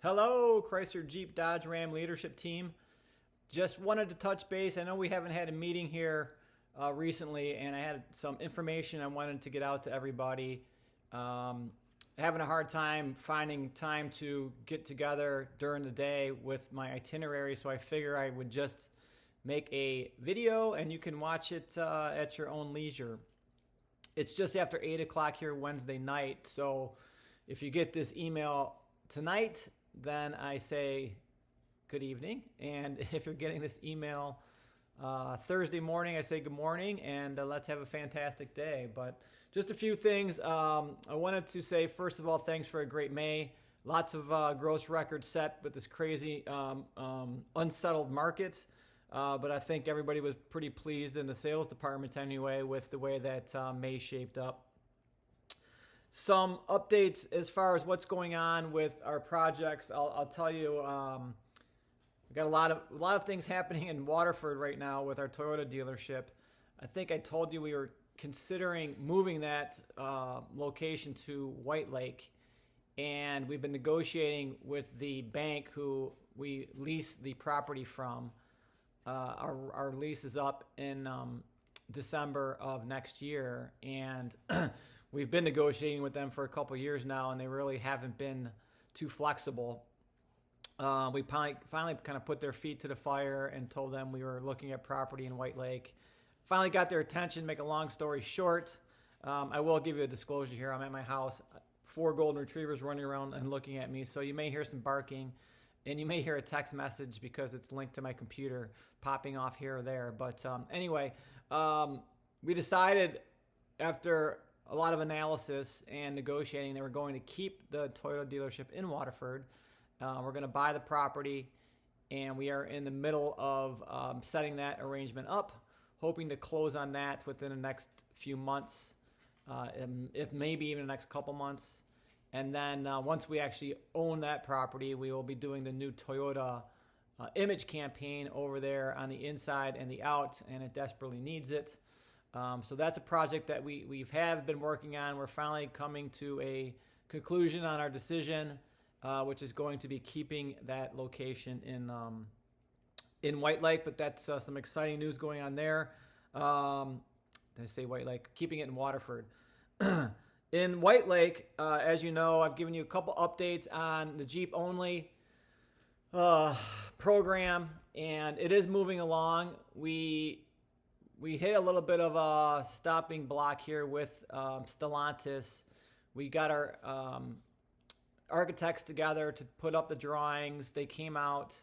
Hello, Chrysler Jeep Dodge Ram leadership team. Just wanted to touch base. I know we haven't had a meeting here recently, and I had some information I wanted to get out to everybody. Having a hard time finding time to get together during the day with my itinerary, so I figure I would just make a video and you can watch it at your own leisure. It's just after 8 o'clock here Wednesday night, so if you get this email tonight, then I say good evening. And if you're getting this email Thursday morning, I say good morning, and let's have a fantastic day. But just a few things. I wanted to say, first of all, thanks for a great May. Lots of gross records set with this crazy unsettled market. But I think everybody was pretty pleased in the sales department anyway with the way that May shaped up. Some updates as far as what's going on with our projects. I'll tell you, we got a lot of things happening in Waterford right now with our Toyota dealership. I think I told you we were considering moving that location to White Lake, and we've been negotiating with the bank who we lease the property from. Our lease is up in December of next year, and we've been negotiating with them for a couple years now, and they really haven't been too flexible. We finally kind of put their feet to the fire and told them we were looking at property in White Lake. Finally got their attention. Make a long story short, I will give you a disclosure here. I'm at my house. 4 golden retrievers running around and looking at me, so you may hear some barking, and you may hear a text message because it's linked to my computer popping off here or there. But anyway, we decided after a lot of analysis and negotiating that we're going to keep the Toyota dealership in Waterford. We're going to buy the property, and we are in the middle of setting that arrangement up, hoping to close on that within the next few months, if maybe even the next couple months. And then once we actually own that property, we will be doing the new Toyota image campaign over there on the inside and the out, and it desperately needs it. So that's a project that we have been working on. We're finally coming to a conclusion on our decision, which is going to be keeping that location in White Lake. But that's some exciting news going on there. Did I say White Lake? Keeping it in Waterford. In White Lake, as you know, I've given you a couple updates on the Jeep only program, and it is moving along. We hit a little bit of a stopping block here with Stellantis. We got our architects together to put up the drawings. They came out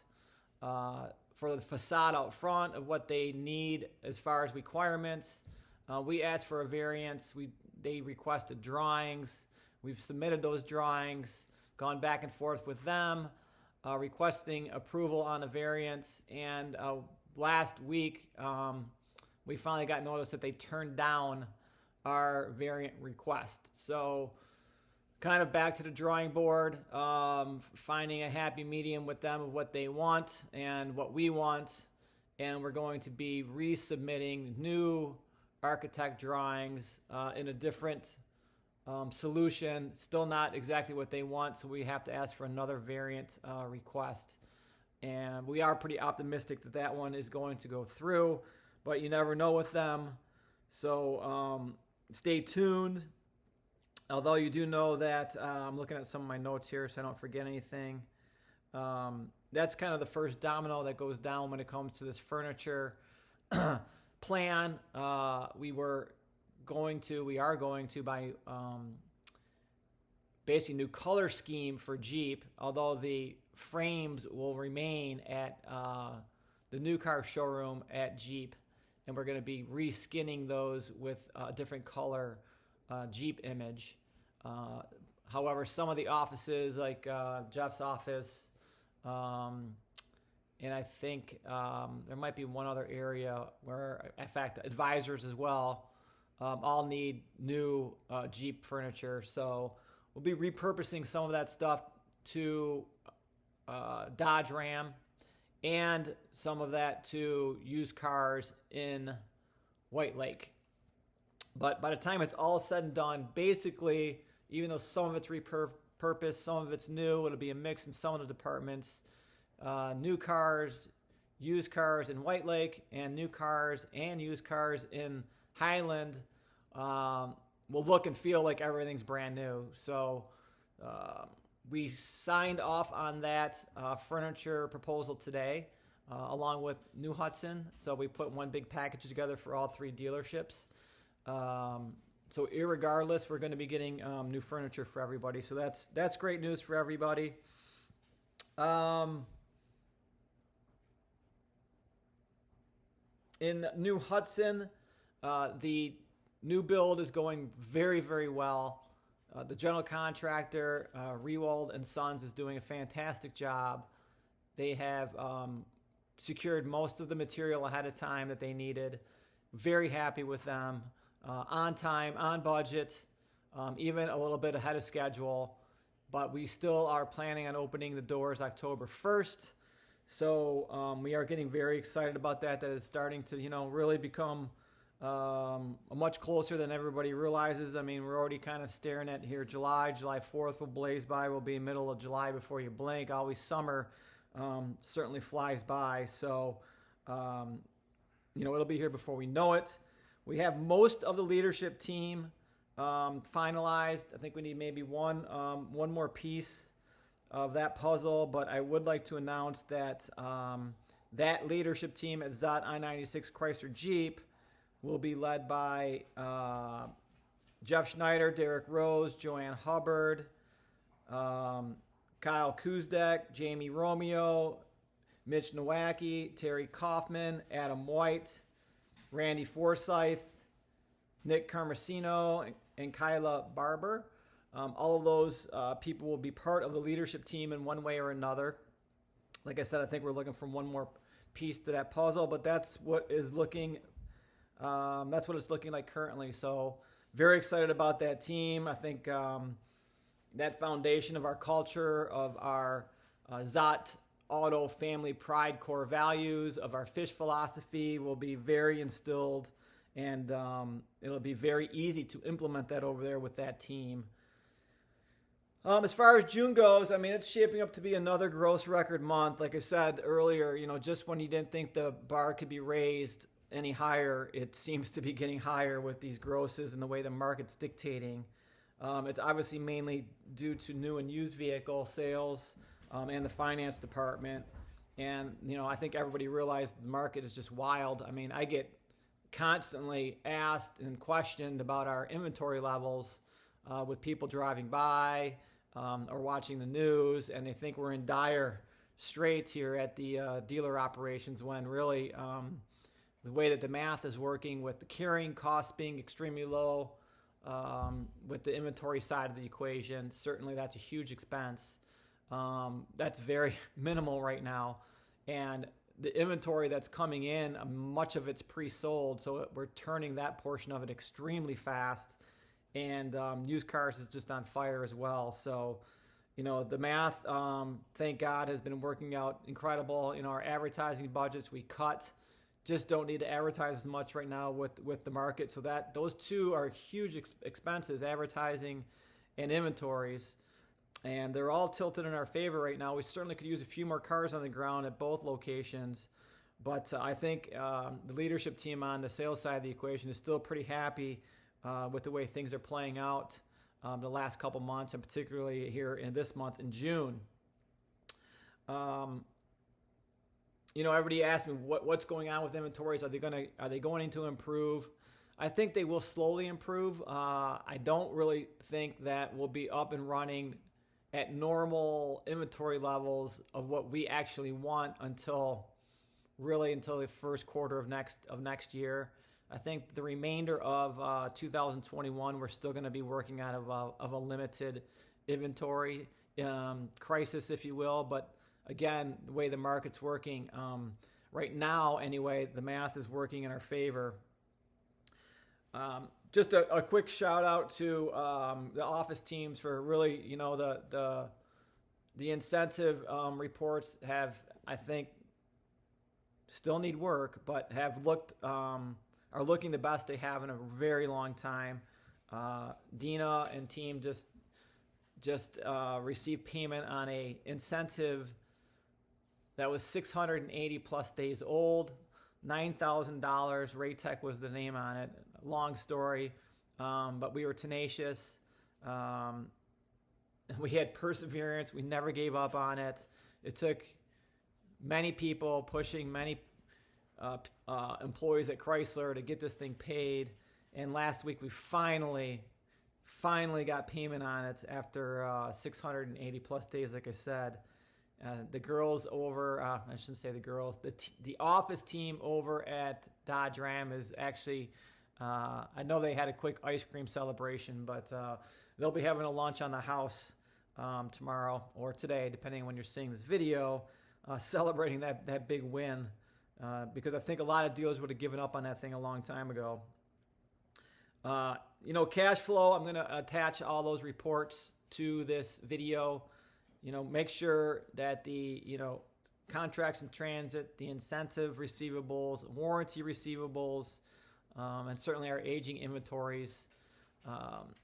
for the facade out front of what they need as far as requirements. We asked for a variance. They requested drawings. We've submitted those drawings, gone back and forth with them, requesting approval on a variance. And last week, we finally got notice that they turned down our variant request. So kind of back to the drawing board, finding a happy medium with them of what they want and what we want. And we're going to be resubmitting new architect drawings in a different solution. Still not exactly what they want, so we have to ask for another variant request. And we are pretty optimistic that that one is going to go through, but you never know with them. So stay tuned. Although you do know that I'm looking at some of my notes here so I don't forget anything. That's kind of the first domino that goes down when it comes to this furniture plan. We are going to buy basically new color scheme for Jeep, although the frames will remain at the new car showroom at Jeep, and we're going to be reskinning those with a different color Jeep image. However, some of the offices, like Jeff's office, and I think there might be one other area where, in fact, advisors as well, all need new Jeep furniture. So we'll be repurposing some of that stuff to Dodge Ram, and some of that to used cars in White Lake. But by the time it's all said and done, basically, even though some of it's purpose. Some of it's new. It'll be a mix in some of the departments. New cars, used cars in White Lake, and new cars and used cars in Highland will look and feel like everything's brand new. So we signed off on that furniture proposal today, along with New Hudson. So we put one big package together for all three dealerships. So irregardless, we're going to be getting new furniture for everybody. So that's great news for everybody. In New Hudson, the new build is going very, very well. The general contractor, Rewald and Sons, is doing a fantastic job. They have secured most of the material ahead of time that they needed. Very happy with them. On time, on budget, even a little bit ahead of schedule. But we still are planning on opening the doors October 1st. So we are getting very excited about that. That is starting to, really become much closer than everybody realizes. I mean, we're already kind of staring at here. July 4th will blaze by. We'll be middle of July before you blink. Always summer certainly flies by. So, it'll be here before we know it. We have most of the leadership team finalized. I think we need maybe one more piece of that puzzle, but I would like to announce that that leadership team at Zott I-96 Chrysler Jeep will be led by Jeff Schneider, Derek Rose, Joanne Hubbard, Kyle Kuzdek, Jamie Romeo, Mitch Nowacki, Terry Kaufman, Adam White, Randy Forsyth, Nick Carmesino, and Kyla Barber. All of those people will be part of the leadership team in one way or another. Like I said, I think we're looking for one more piece to that puzzle, but that's what is looking. That's what it's looking like currently. So very excited about that team. I think that foundation of our culture, of our Zott Auto family pride core values, of our fish philosophy will be very instilled, and it'll be very easy to implement that over there with that team. As far as June goes, I mean, it's shaping up to be another gross record month. Like I said earlier, just when you didn't think the bar could be raised any higher, it seems to be getting higher with these grosses and the way the market's dictating. It's obviously mainly due to new and used vehicle sales and the finance department. And, I think everybody realized the market is just wild. I mean, I get constantly asked and questioned about our inventory levels with people driving by or watching the news, and they think we're in dire straits here at the dealer operations, when really the way that the math is working, with the carrying costs being extremely low, with the inventory side of the equation, certainly that's a huge expense. That's very minimal right now. And the inventory that's coming in, much of it's pre-sold, so we're turning that portion of it extremely fast. And used cars is just on fire as well. So, the math, thank God, has been working out incredible. Our advertising budgets we cut, just don't need to advertise as much right now with the market. So those two are huge expenses, advertising and inventories. And they're all tilted in our favor right now. We certainly could use a few more cars on the ground at both locations. But I think the leadership team on the sales side of the equation is still pretty happy with the way things are playing out the last couple months, and particularly here in this month in June. Everybody asked me what's going on with inventories. Are they going to improve? I think they will slowly improve. I don't really think that we'll be up and running at normal inventory levels of what we actually want until the first quarter of next year. I think the remainder of 2021, we're still going to be working out of a limited inventory crisis, if you will. But again, the way the market's working right now, anyway, the math is working in our favor. Just a quick shout out to the office teams for really, the incentive reports have, I think, still need work, but are looking the best they have in a very long time. Dina and team just just received payment on a incentive that was 680 plus days old, $9,000. Raytech was the name on it. Long story, but we were tenacious. We had perseverance. We never gave up on it. It took many people pushing many employees at Chrysler to get this thing paid. And last week we finally got payment on it after 680 plus days, like I said. The girls over, I shouldn't say the girls, the office team over at Dodge Ram is actually, I know they had a quick ice cream celebration, but they'll be having a lunch on the house tomorrow or today, depending on when you're seeing this video, celebrating that big win, because I think a lot of dealers would have given up on that thing a long time ago. Cash flow, I'm going to attach all those reports to this video. Make sure that the, contracts in transit, the incentive receivables, warranty receivables, and certainly our aging inventories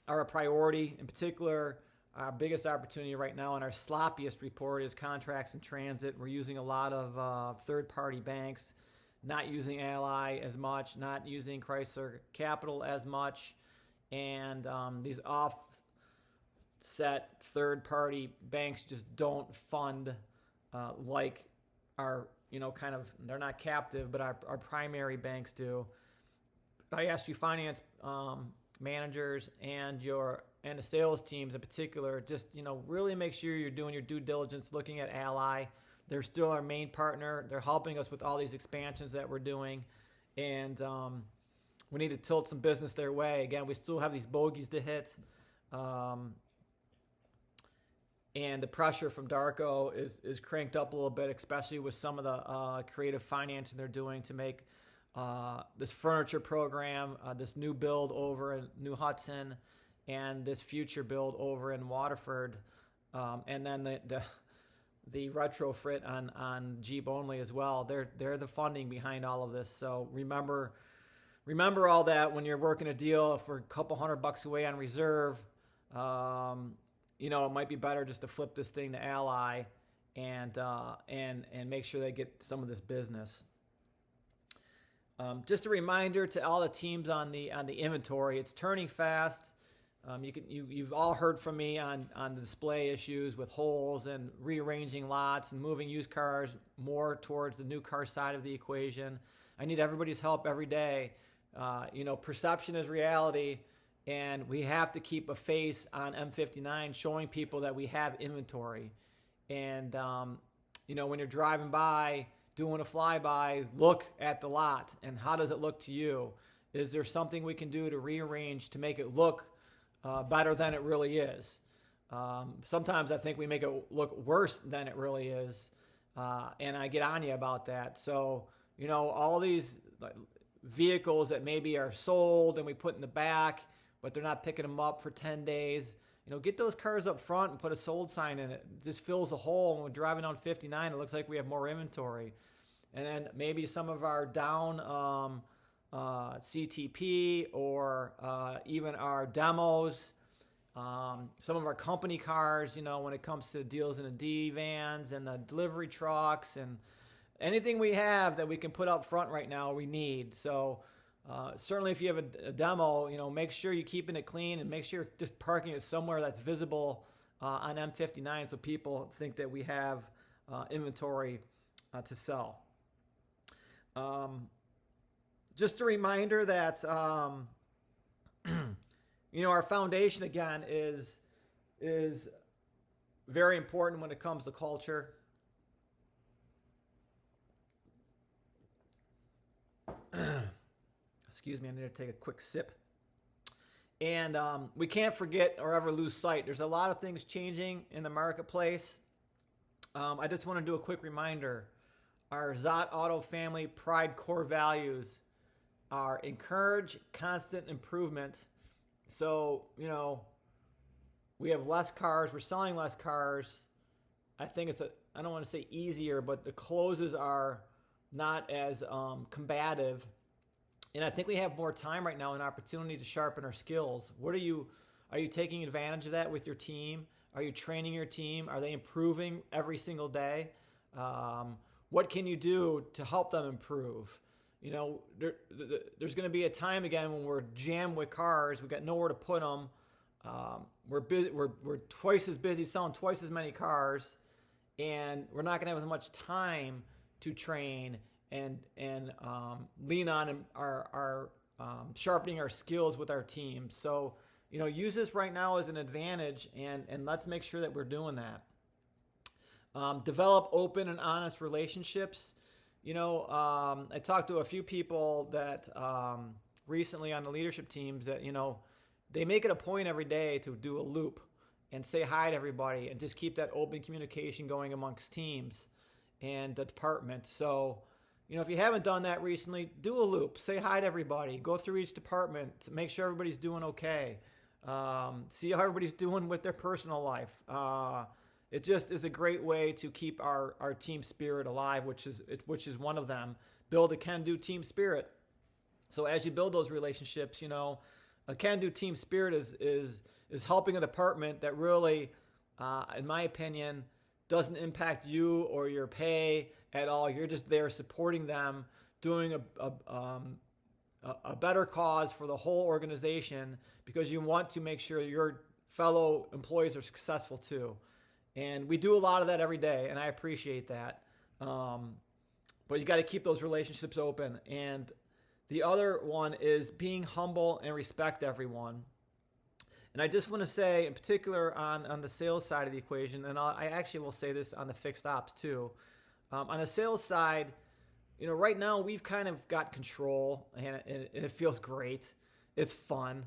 are a priority. In particular, our biggest opportunity right now and our sloppiest report is contracts in transit. We're using a lot of third-party banks, not using Ally as much, not using Chrysler Capital as much, and these offset third-party banks just don't fund like our, they're not captive, but our primary banks do. I asked you finance managers and the sales teams in particular, just, really make sure you're doing your due diligence, looking at Ally. They're still our main partner. They're helping us with all these expansions that we're doing. And we need to tilt some business their way. Again, we still have these bogeys to hit. And the pressure from Darko is cranked up a little bit, especially with some of the creative financing they're doing to make this furniture program, this new build over in New Hudson, and this future build over in Waterford, and then the retrofit on Jeep only as well. They're the funding behind all of this. So remember all that when you're working a deal. If we're a couple $100 away on reserve, it might be better just to flip this thing to Ally and make sure they get some of this business. Just a reminder to all the teams on the inventory, it's turning fast. You've all heard from me on the display issues with holes and rearranging lots and moving used cars more towards the new car side of the equation. I need everybody's help every day. Perception is reality, and we have to keep a face on M59 showing people that we have inventory. And, when you're driving by, doing a flyby, look at the lot and how does it look to you? Is there something we can do to rearrange to make it look better than it really is? Sometimes I think we make it look worse than it really is, and I get on you about that. So, all these vehicles that maybe are sold and we put in the back, but they're not picking them up for 10 days, get those cars up front and put a sold sign in it. It just fills a hole. When we're driving on 59, it looks like we have more inventory. And then maybe some of our down CTP or even our demos, some of our company cars, when it comes to deals in the D vans and the delivery trucks and anything we have that we can put up front right now, we need. So certainly if you have a demo, make sure you're keeping it clean and make sure you're just parking it somewhere that's visible on M59 so people think that we have inventory to sell. Just a reminder that, our foundation, again, is very important when it comes to culture. Excuse me, I need to take a quick sip. And we can't forget or ever lose sight. There's a lot of things changing in the marketplace. I just want to do a quick reminder. Our Zott Auto family pride core values are encourage constant improvement. So, we have less cars. We're selling less cars. I think I don't want to say easier, but the closes are not as combative. And I think we have more time right now, an opportunity to sharpen our skills. Are you taking advantage of that with your team? Are you training your team? Are they improving every single day? What can you do to help them improve? There's going to be a time again when we're jammed with cars. We've got nowhere to put them. We're twice as busy selling twice as many cars, and we're not going to have as much time to train and lean on our sharpening our skills with our team. So, use this right now as an advantage, and let's make sure that we're doing that. Develop open and honest relationships. I talked to a few people that recently on the leadership teams that, they make it a point every day to do a loop and say hi to everybody and just keep that open communication going amongst teams and the department. So, if you haven't done that recently, do a loop, say hi to everybody, go through each department, make sure everybody's doing okay. See how everybody's doing with their personal life. It just is a great way to keep our team spirit alive, which is one of them. Build a can-do team spirit. So as you build those relationships, a can-do team spirit is helping a department that really, in my opinion, doesn't impact you or your pay at all. You're just there supporting them, doing a better cause for the whole organization because you want to make sure your fellow employees are successful too. And we do a lot of that every day, and I appreciate that. But you got to keep those relationships open. And the other one is being humble and respect everyone. And I just want to say, in particular on the sales side of the equation, and I actually will say this on the fixed ops too. On the sales side, right now we've kind of got control, and it feels great. It's fun.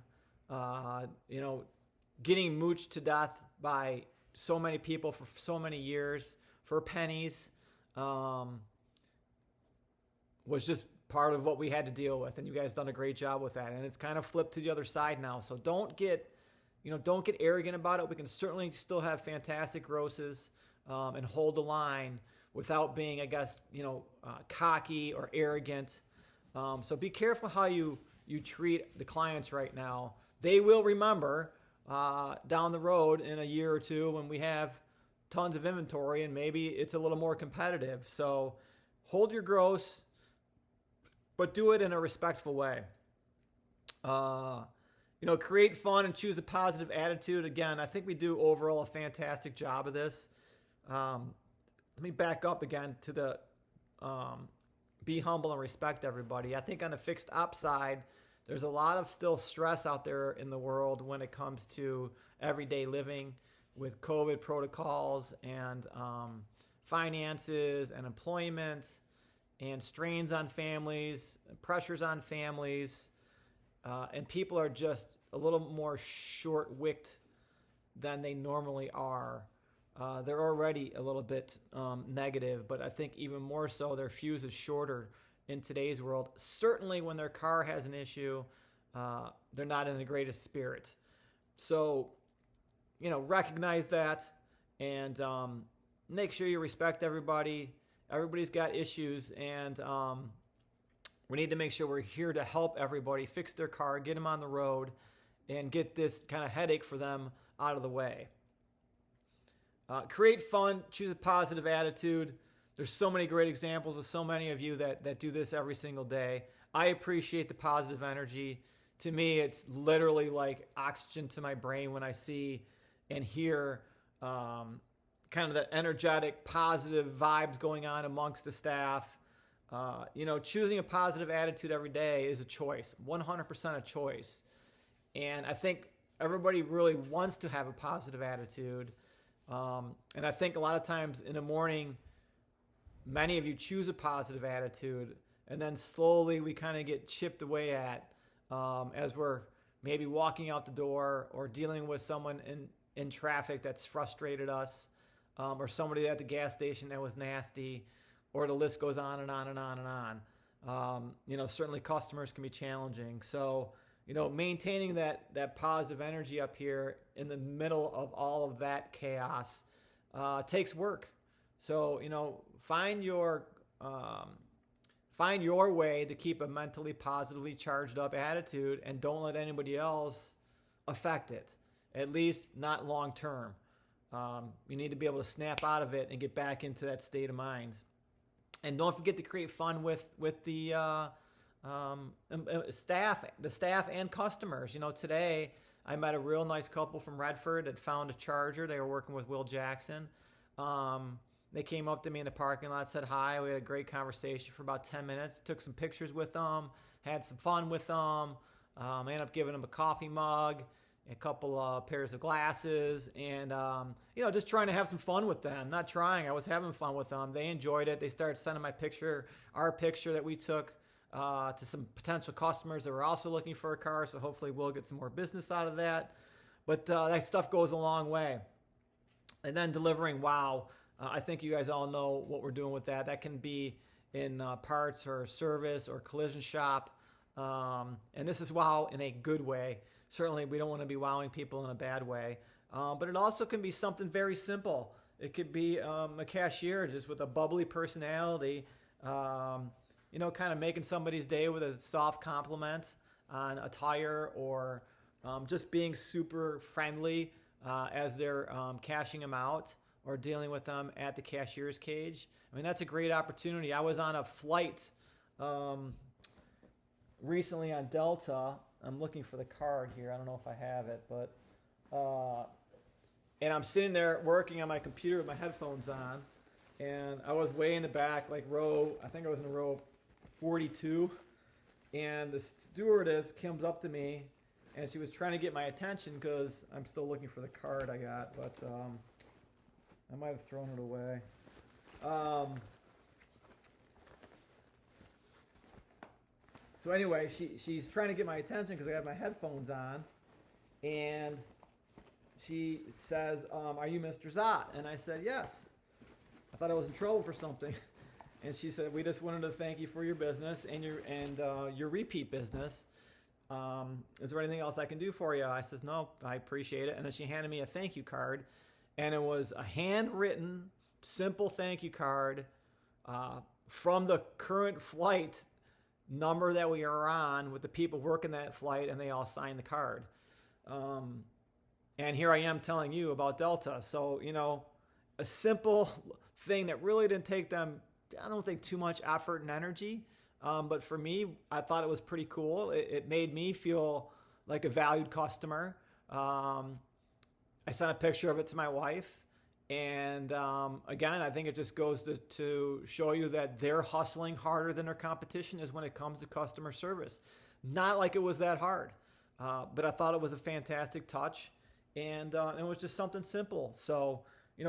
Getting mooched to death by so many people for so many years for pennies was just part of what we had to deal with, and you guys done a great job with that. And it's kind of flipped to the other side now. So don't get arrogant about it. We can certainly still have fantastic grosses and hold the line without being, I guess, cocky or arrogant. So be careful how you treat the clients right now. They will remember down the road in a year or two when we have tons of inventory and maybe it's a little more competitive. So hold your gross, but do it in a respectful way. Create fun and choose a positive attitude. Again, I think we do overall a fantastic job of this. Let me back up again to the be humble and respect everybody. I think on the fixed op side, there's a lot of still stress out there in the world when it comes to everyday living with COVID protocols and finances and employment and strains on families, pressures on families, and people are just a little more short-wicked than they normally are. They're already a little bit negative, but I think even more so their fuse is shorter in today's world. Certainly when their car has an issue, they're not in the greatest spirit. So, recognize that and make sure you respect everybody. Everybody's got issues, and we need to make sure we're here to help everybody fix their car, get them on the road, and get this kind of headache for them out of the way. Create fun, choose a positive attitude. There's so many great examples of so many of you that do this every single day. I appreciate the positive energy. To me, it's literally like oxygen to my brain when I see and hear kind of the energetic, positive vibes going on amongst the staff. Choosing a positive attitude every day is a choice, 100% a choice. And I think everybody really wants to have a positive attitude. And I think a lot of times in the morning, many of you choose a positive attitude, and then slowly we kind of get chipped away at as we're maybe walking out the door or dealing with someone in traffic that's frustrated us, or somebody at the gas station that was nasty, or the list goes on and on and on and on. Certainly customers can be challenging. So, maintaining that positive energy up here in the middle of all of that chaos takes work. So, find your way to keep a mentally positively charged up attitude, and don't let anybody else affect it, at least not long term. You need to be able to snap out of it and get back into that state of mind. And don't forget to create fun with the staff and customers. Today I met a real nice couple from Redford that found a charger. They were working with Will Jackson. They came up to me in the parking lot, said hi. We had a great conversation for about 10 minutes. Took some pictures with them, had some fun with them. Ended up giving them a coffee mug, a couple of pairs of glasses, and just trying to have some fun with them. Not trying, I was having fun with them. They enjoyed it. They started sending our picture that we took to some potential customers that were also looking for a car, so hopefully we'll get some more business out of that. But that stuff goes a long way. And then delivering wow. I think you guys all know what we're doing with that. That can be in parts or service or collision shop. And this is wow in a good way. Certainly we don't want to be wowing people in a bad way. But it also can be something very simple. It could be a cashier just with a bubbly personality, kind of making somebody's day with a soft compliment on a tire, or just being super friendly as they're cashing them out or dealing with them at the cashier's cage. I mean, that's a great opportunity. I was on a flight recently on Delta. I'm looking for the card here. I don't know if I have it, but and I'm sitting there working on my computer with my headphones on, and I was way in the back, like I think I was in row 42, and the stewardess comes up to me, and she was trying to get my attention because I'm still looking for the card I got, but I might have thrown it away. So anyway, she's trying to get my attention because I have my headphones on, and she says, "Are you Mr. Zott?" And I said, "Yes." I thought I was in trouble for something, and she said, "We just wanted to thank you for your business and your repeat business. Is there anything else I can do for you?" I says, "No, I appreciate it." And then she handed me a thank you card, and it was a handwritten, simple thank you card from the current flight number that we are on with the people working that flight, and they all signed the card. And here I am telling you about Delta. So, a simple thing that really didn't take them, I don't think, too much effort and energy. But for me, I thought it was pretty cool. It made me feel like a valued customer. I sent a picture of it to my wife. And again, I think it just goes to show you that they're hustling harder than their competition is when it comes to customer service. Not like it was that hard, but I thought it was a fantastic touch, and it was just something simple. So,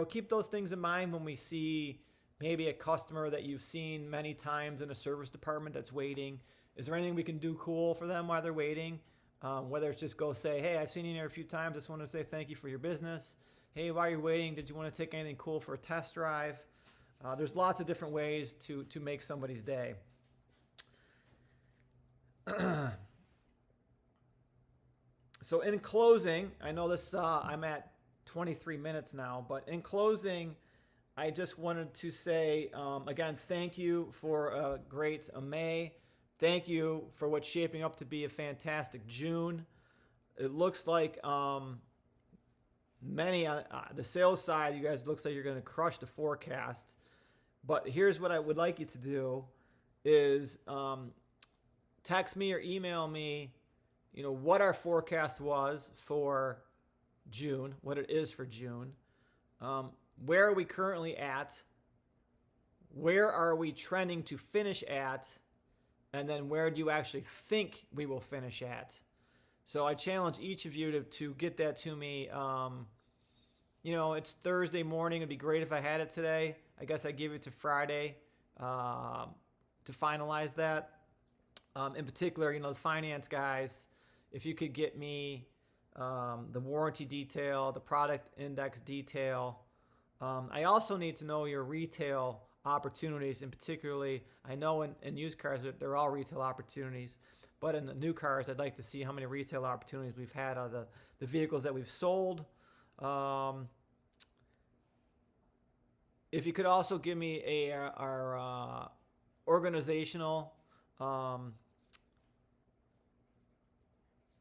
keep those things in mind when we see maybe a customer that you've seen many times in a service department that's waiting. Is there anything we can do cool for them while they're waiting? Whether it's just go say, "Hey, I've seen you here a few times. Just want to say thank you for your business. Hey, while you're waiting, did you want to take anything cool for a test drive?" There's lots of different ways to make somebody's day. So in closing, I know this, I'm at 23 minutes now, but in closing, I just wanted to say, again, thank you for a great May. Thank you for what's shaping up to be a fantastic June. It looks like many on the sales side, you guys, looks like you're going to crush the forecast. But here's what I would like you to do is text me or email me, what our forecast was for June, what it is for June. Where are we currently at? Where are we trending to finish at? And then where do you actually think we will finish at? So I challenge each of you to get that to me. It's Thursday morning. It'd be great if I had it today. I guess I'd give it to Friday to finalize that. In particular, the finance guys, if you could get me the warranty detail, the product index detail. I also need to know your retail opportunities, and particularly, I know in used cars, they're all retail opportunities. But in the new cars, I'd like to see how many retail opportunities we've had out of the vehicles that we've sold. If you could also give me our organizational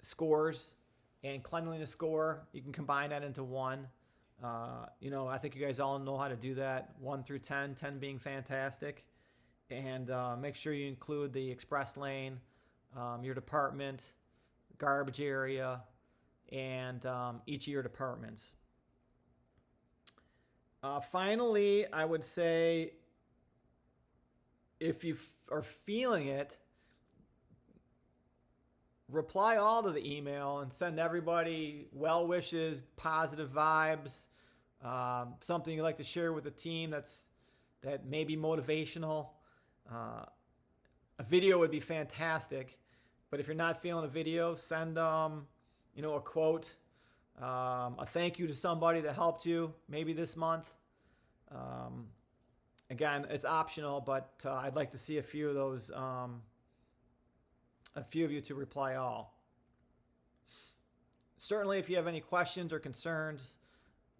scores and cleanliness score, you can combine that into one. I think you guys all know how to do that. 1 through 10, 10 being fantastic. And make sure you include the express lane, your department, garbage area, and each of your departments. Finally, I would say if you are feeling it, reply all to the email and send everybody well wishes, positive vibes, something you'd like to share with the team that may be motivational. A video would be fantastic, but if you're not feeling a video, send a quote, a thank you to somebody that helped you maybe this month. Again, it's optional, but I'd like to see a few of those. A few of you to reply all. Certainly, if you have any questions or concerns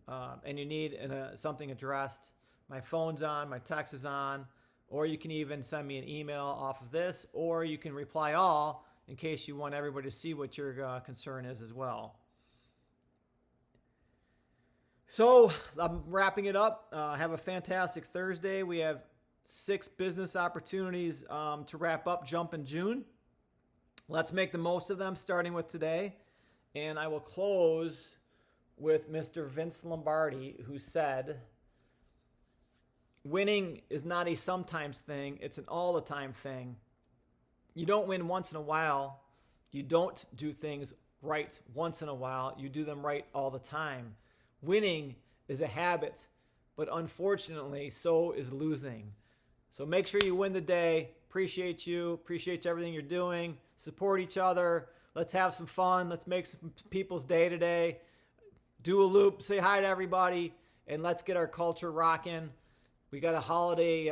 and you need something addressed, my phone's on, my text is on, or you can even send me an email off of this, or you can reply all in case you want everybody to see what your concern is as well. So I'm wrapping it up. Have a fantastic Thursday. We have 6 business opportunities to wrap up Jump in June. Let's make the most of them, starting with today. And I will close with Mr. Vince Lombardi, who said, winning is not a sometimes thing, it's an all the time thing. You don't win once in a while. You don't do things right once in a while. You do them right all the time. Winning is a habit, but unfortunately, so is losing. So make sure you win the day. Appreciate you. Appreciate everything you're doing. Support each other. Let's have some fun. Let's make some people's day today. Do a loop. Say hi to everybody. And let's get our culture rocking. We got a holiday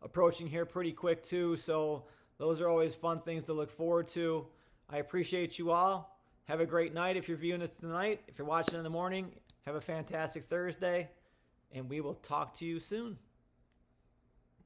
approaching here pretty quick too. So those are always fun things to look forward to. I appreciate you all. Have a great night if you're viewing this tonight. If you're watching in the morning, have a fantastic Thursday. And we will talk to you soon.